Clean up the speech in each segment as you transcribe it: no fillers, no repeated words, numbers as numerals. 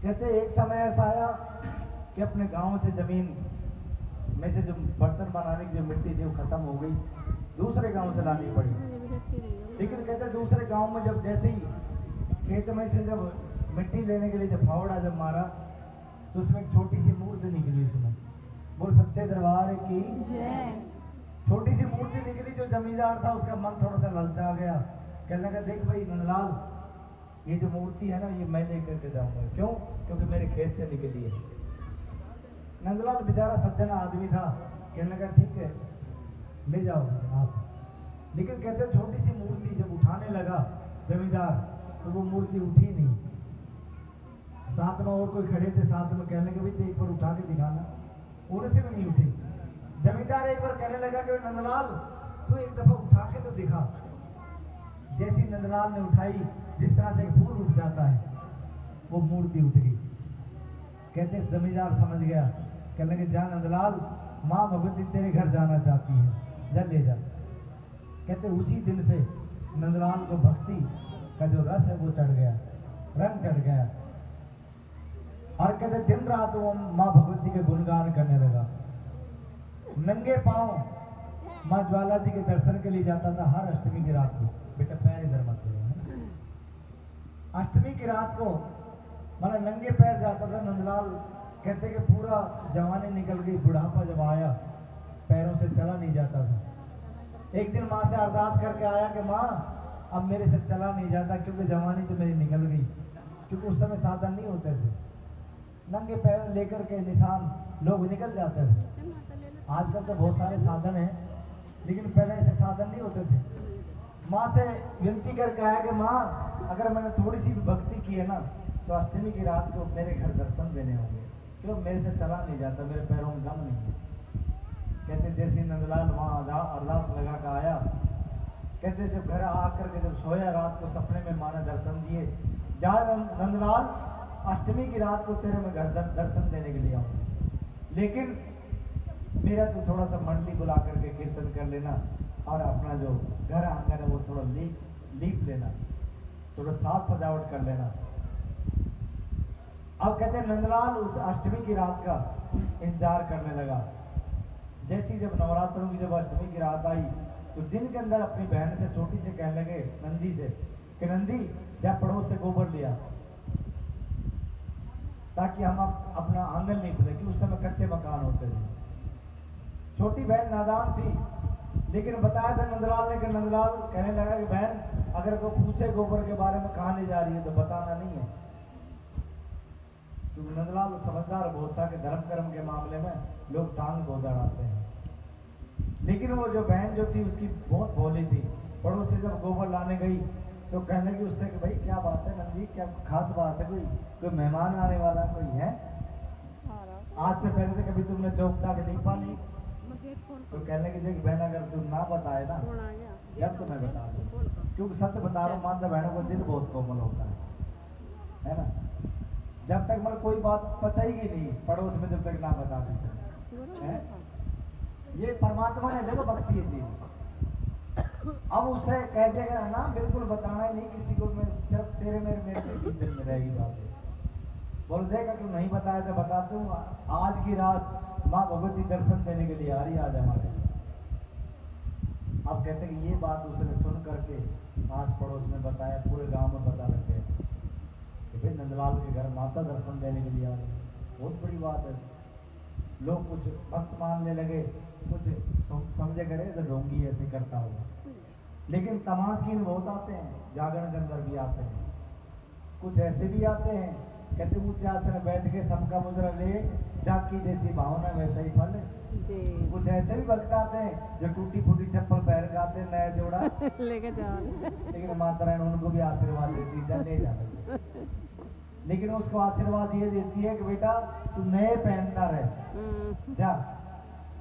कहते एक समय ऐसा आया कि अपने गांव से जमीन में से जो बर्तन बनाने की जो मिट्टी थी वो खत्म हो गई, दूसरे गांव से लानी पड़ी। लेकिन कहते दूसरे गांव में जब जैसे ही खेत में से जब मिट्टी लेने के लिए जब फावड़ा जब मारा तो उसमें एक छोटी सी मूर्ति निकली। उसमें बोल सच्चे दरबार की छोटी सी मूर्ति निकली। जो जमींदार था उसका मन थोड़ा सा ललचा गया, कहने लगा देख भाई नंदलाल, ये जो मूर्ति है ना ये मैं लेकर के जाऊंगा। क्यों? क्योंकि मेरे खेत से निकली है। नंदलाल बेचारा सज्जन आदमी था, कहने लगा ठीक है ले जाओ आप। लेकिन कहते छोटी सी मूर्ति जब उठाने लगा जमींदार तो वो मूर्ति उठी नहीं। साथ में और कोई खड़े थे, साथ में कहने लगे भाई एक बार उठा के दिखाना, उनसे भी नहीं उठी। जमींदार एक बार कहने लगा कि नंदलाल तू एक दफा उठा के तो दिखा। जैसी नंदलाल ने उठाई, जिस तरह से एक फूल उठ जाता है वो मूर्ति उठ गई। कहते जमींदार समझ गया, कहने लगे जा नंदलाल, माँ भगवती तेरे घर जाना चाहती है, जा ले जा। कहते उसी दिन से नंदलाल को भक्ति का जो रस है वो चढ़ गया, रंग चढ़ गया। और कहते दिन रात वो माँ भगवती के गुणगान करने लगा। नंगे पांव माँ ज्वाला जी के दर्शन के लिए जाता था हर अष्टमी की रात को। बेटा पैर इधर मत करो। अष्टमी की रात को मतलब नंगे पैर जाता था नंदलाल। कहते कि पूरा जवानी निकल गई, बुढ़ापा जब आया पैरों से चला नहीं जाता था। एक दिन माँ से अरदास करके आया कि माँ अब मेरे से चला नहीं जाता, क्योंकि जवानी तो मेरी निकल गई। क्योंकि उस समय साधन नहीं होते थे, नंगे पैर लेकर के निशान लोग निकल जाते थे। आजकल तो बहुत सारे साधन हैं, लेकिन पहले ऐसे साधन नहीं होते थे। माँ से विनती करके आया कि माँ अगर मैंने थोड़ी सी भी भक्ति की है ना तो अष्टमी की रात को मेरे घर दर्शन देने होंगे, क्यों मेरे से चला नहीं जाता, मेरे पैरों में दम नहीं है। कहते जैसे नंदलाल वहाँ अरदास लगा कर आया, कहते जब घर आकर के जब सोया रात को सपने में माँ ने दर्शन दिए, जा नंदलाल अष्टमी की रात को तेरे में घर दर्शन देने के लिए आऊँगा, लेकिन मेरा तो थोड़ा सा मंडली बुला करके कीर्तन कर लेना और अपना जो घर आंगन है वो थोड़ा लीप लेना, थोड़ा साज सजावट कर लेना। अब कहते हैं नंदलाल उस अष्टमी की रात का इंतजार करने लगा। जैसी जब नवरात्रों की जब अष्टमी की रात आई तो दिन के अंदर अपनी बहन से छोटी से कहने लगे नंदी से कि नंदी जा पड़ोस से गोबर लिया ताकि हम अपना आंगन लीप लें, कि उस समय कच्चे मकान होते थे। छोटी बहन नादान थी, लेकिन बताया था नंदलाल ने कि नंदलाल कहने लगा कि बहन अगर कोई पूछे गोबर के बारे में कहाँ ले जा रही है तो बताना नहीं है। क्योंकि नंदलाल समझदार बहुत था कि धर्म कर्म के मामले में लोग टांग को दड़ाते हैं। लेकिन वो जो बहन जो थी उसकी बहुत भोली थी। पड़ोस से जब गोबर लाने गई तो कहने लगी उससे कि भाई क्या बात है नंदी, क्या खास बात है, कोई मेहमान आने वाला कोई है? आज से पहले से कभी तुमने चौक चाक लीपा नहीं? तो कहने की देख बहन अगर तुम ना बताए ना जब तुम्हें बता दूं, क्योंकि सच बता रहा हूँ माता बहनों का दिल बहुत कोमल होता है ना। जब तक मतलब कोई बात पचाएगी नहीं पड़ोस में, जब तक ना बता देते। ये परमात्मा ने देखो बख्शी है चीज। अब उससे कह देगा ना बिल्कुल बताना ही नहीं किसी को, मैं सिर्फ तेरे मेरे बीच में रहेगी बात। बोल देगा कि नहीं बताया तो बता दूं, आज की रात माँ भगवती दर्शन देने के लिए आ रही आज हमारे। अब कहते कि ये बात उसने सुन करके आस पड़ोस में बताया, पूरे गांव में पता लग गया कि भाई नंदलाल के घर माता दर्शन देने के लिए आ रही। बहुत बड़ी बात है। लोग कुछ भक्त मानने लगे, कुछ समझे करे तो ढोंगी ऐसे करता होगा। लेकिन तमाशगीन बहुत आते हैं, जागरण के अंदर भी आते हैं, कुछ ऐसे भी आते हैं कहते ऊंचे आसन बैठ के सबका मुजरा ले, जाकी जैसी भावना वैसा ही फल। कुछ ऐसे भी भक्त आते हैं जो टूटी फूटी चप्पल पहन के आते हैं, नया जोड़ा लेके जाओ, लेकिन माता रानी उनको भी आशीर्वाद देती है ले जा। लेकिन उसको आशीर्वाद ये देती है कि बेटा तू नए पहनता रहे जा,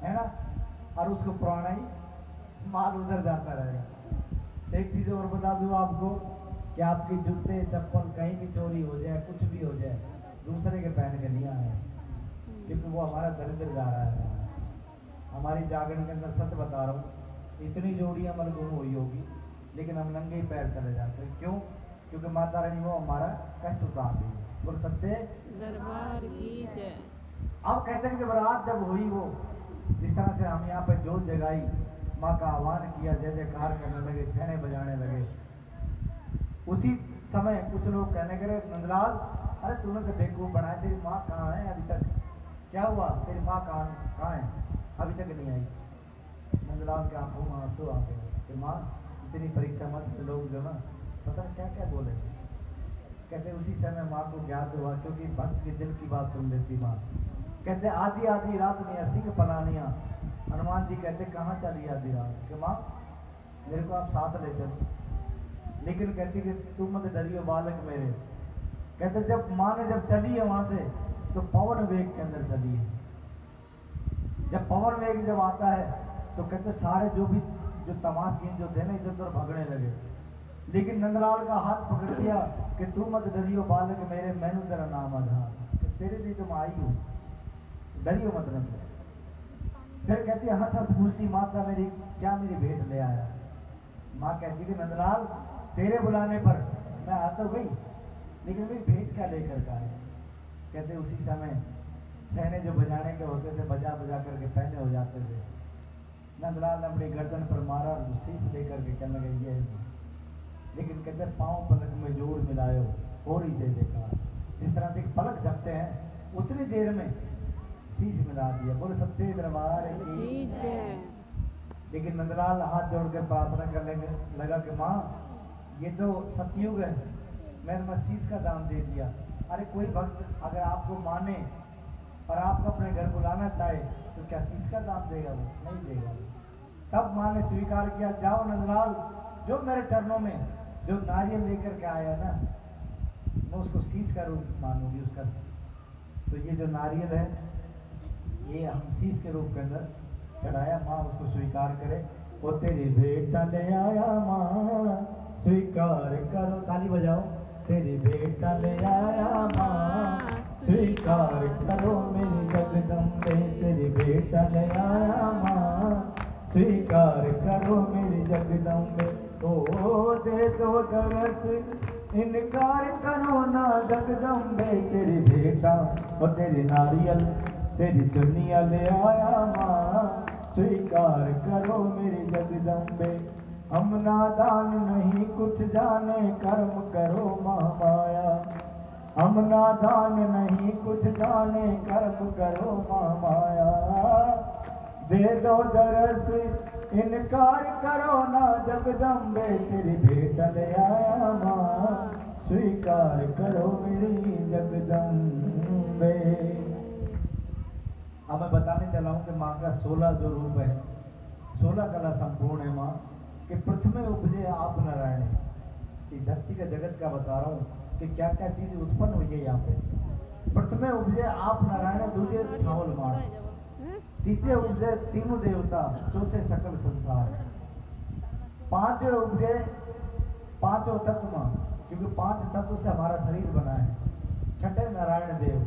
है ना, और उसको पुराना ही माल उधर जाता रहेगा। एक चीज और बता दूं आपको कि आपके जूते चप्पल कहीं भी चोरी हो जाए, कुछ भी हो जाए, दूसरे के पहन के नहीं आए, क्योंकि वो हमारा दरिद्र जा रहा है। हमारी जागरण के अंदर सच बता रहा हूँ, इतनी जोड़ियां मन गुम हुई होगी, लेकिन हम नंगे ही पैर चले जाते हैं। क्यों? क्योंकि माता रानी वो हमारा कष्ट उतार दी। बोल सच्चे दरबार की जय। अब कहते हैं कि जब रात जब हुई वो जिस तरह से हम यहाँ पे जोत जगाई, माँ का आह्वान किया, जय जयकार करने लगे, छेने बजाने लगे, उसी समय कुछ लोग कहने लगे नंदलाल अरे तूने तो बेवकूफ बनाया, तेरी माँ कहाँ है अभी तक, क्या हुआ तेरी माँ कहाँ है अभी तक नहीं आई। नंदलाल के आंखों में आंसू आ गए कि माँ इतनी परीक्षा मत लोग जो ना पता क्या क्या बोले। कहते उसी समय माँ को ज्ञात हुआ, क्योंकि भक्त के दिल की बात सुन लेती माँ। कहते आधी आधी रात में सिंह पलानिया, हनुमान जी कहते कहाँ चली आधी रात, कि माँ मेरे को आप साथ ले चलो, लेकिन कहती कि तुम मत डरियो बालक मेरे। कहते जब माँ ने जब चली है वहां से तो पवन वेग के अंदर चली है। जब पवन वेग जब आता है तो कहते सारे जो भी जो तमाशगीन जो थे ना इधर उधर भागने लगे, लेकिन नंदलाल का हाथ पकड़ दिया कि तू मत डरियो बालक मेरे, मैनू तेरा नाम आधार, कि तेरे लिए तुम आई हो, डरियो मत नंद। फिर कहती है हंस हंस पूछती माता मेरी क्या मेरी भेंट ले आया। माँ कहती कि नंदलाल तेरे बुलाने पर मैं आ तो गई, लेकिन मेरी भेंट क्या लेकर का है। कहते उसी समय छेने जो बजाने के होते थे बजा बजा करके पहने हो जाते थे। नंदलाल ने अपनी गर्दन पर मारा और शीश लेकर के कहने लगे ये, लेकिन कहते पाँव पलक में जोड़ मिलायो और ही जय जयकार। जिस तरह से पलक झपते हैं उतनी देर में शीश मिला दिया। बोले सच्चे दरबार की जय। लेकिन नंदलाल हाथ जोड़कर प्रार्थना करने लगा कि माँ ये तो सतयुग है, मैंने शीश का दाम दे दिया। अरे कोई भक्त अगर आपको माने और आपको अपने घर बुलाना चाहे तो क्या शीश का दाम देगा, वो नहीं देगा। तब माँ ने स्वीकार किया, जाओ नंदलाल जो मेरे चरणों में जो नारियल लेकर के आया ना मैं उसको शीश का रूप मानूंगी उसका। तो ये जो नारियल है ये हम शीश के रूप के अंदर चढ़ाया, माँ उसको स्वीकार करे। वो तेरी बेटा ले आया माँ स्वीकार करो, ताली बजाओ। तेरी बेटा ले आया माँ स्वीकार करो मेरी जगदम्बे, तेरी बेटा ले आया माँ स्वीकार करो मेरी जगदम्बे। ओ दे दो दरस इनकार करो ना जगदम्बे, तेरी बेटा और तेरी नारियल तेरी चुनिया ले आया माँ स्वीकार करो मेरी जगदम्बे। हम नादान नहीं कुछ जाने कर्म करो महामाया, हम नादान नहीं कुछ जाने कर्म करो महामाया। दे दो दरस इनकार करो ना जगदम्बे, तेरी भेंट ले आया माँ स्वीकार करो मेरी जगदम्बे। अब मैं बताने चला हूँ कि माँ का 16 जो रूप है 16 कला संपूर्ण है माँ कि प्रथमे उपजे आप नारायण। इस धरती का जगत का बता रहा हूँ कि क्या क्या चीज उत्पन्न हुई है यहाँ पे। प्रथमे उपजे आप नारायण, दूजे छावल मार, तीसरे उपजे तीनों देवता, चौथे सकल संसार, पांचवे उपजे पांचों तत्व, क्योंकि 5 तत्व से हमारा शरीर बना है, छठे नारायण देव,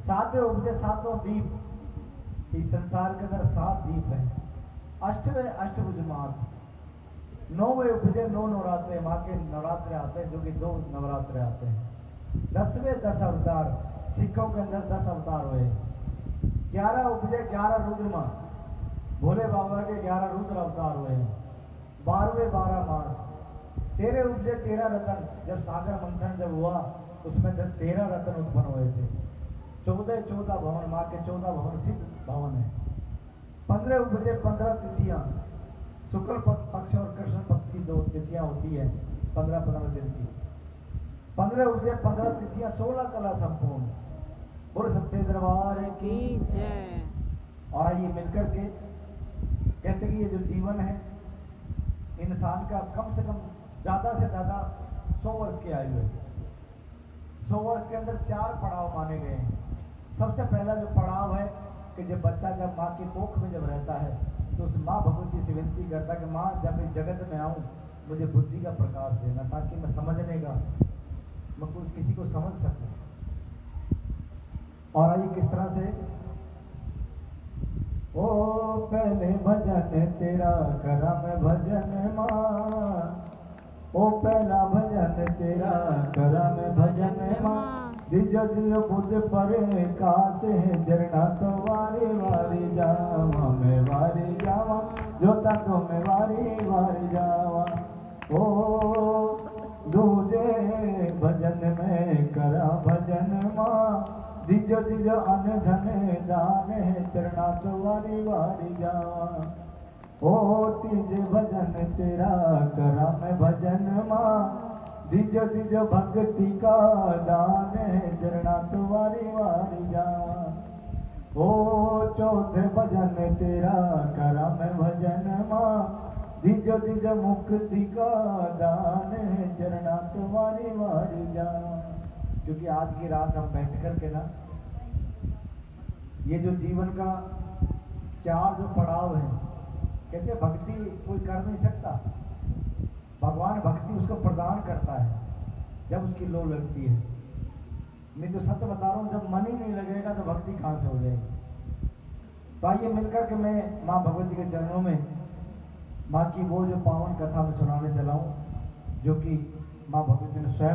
सातवें उपजे सातों दीप, इस संसार के अंदर 7 दीप है, अष्टवें अष्टभुज मात, 9वें उपजे 9 नवरात्रे, माँ के नवरात्रे आते हैं जो कि 2 नवरात्रे आते हैं, 10वें 10 अवतार, सिखों के अंदर 10 अवतार हुए, 11 उपजे 11 रुद्र माँ, भोले बाबा के 11 रुद्र अवतार हुए हैं, 12वें 12 मास, 13 उपजे 13 रतन, जब सागर मंथन जब हुआ उसमें 13 रतन उत्पन्न हुए थे, 14 भवन, माँ के 14 भवन सिद्ध भवन है, 15 उपजे 15 तिथियां, शुक्ल पक्ष और कृष्ण पक्ष की 2 तिथियां होती है 15 दिन की, 15 उपजे 15 तिथियां, 16 कला संपूर्ण। बोले सच्चे दरबार की जय। और आइए मिलकर के कहते कि ये जो जीवन है इंसान का कम से कम ज्यादा से ज्यादा 100 वर्ष की आयु है। 100 वर्ष के अंदर 4 पड़ाव माने गए हैं। सबसे पहला जो पड़ाव है कि जब बच्चा जब माँ की कोख में जब रहता है तो उस माँ भगवती से विनती करता है कि माँ जब इस जगत में आऊँ मुझे बुद्धि का प्रकाश देना ताकि मैं समझने का मैं कोई किसी को समझ सकूं। और आइए किस तरह से ओ पहले भजन तेरा करम भजन माँ, ओ पहला भजन तेरा करा मैं भजन माँ दिजो दियो बुध पर कास है जरना तो वारी वारी जावा मैं वारी जावा जोता तो मैं वारी वारी जावा ओ दूजे भजन में करा भजन माँ दिजो दिजो अन धन दान है चरणा तो वारी वारी जावा ओ तीजे भजन तेरा करा मैं भजन माँ दिजो दिजो भक्ति का दान है चरणा तो वारी वारी जावा ओ चौथे भजन तेरा करा मैं भजन माँ दिजो दिजो मुक्ति का दान है चरणा तो वारी वारी जावा। क्योंकि आज की रात हम बैठ कर के ना ये जो जीवन का चार जो पड़ाव है, कहते हैं भक्ति कोई कर नहीं सकता, भगवान भक्ति उसको प्रदान करता है जब उसकी लो लगती है। नहीं तो सच बता रहा हूँ, जब मन ही नहीं लगेगा तो भक्ति कहाँ से हो जाएगी। तो आइए मिलकर के मैं माँ भगवती के चरणों में माँ की वो जो पावन कथा मैं सुनाने चला हूँ, जो कि माँ भगवती ने स्वयं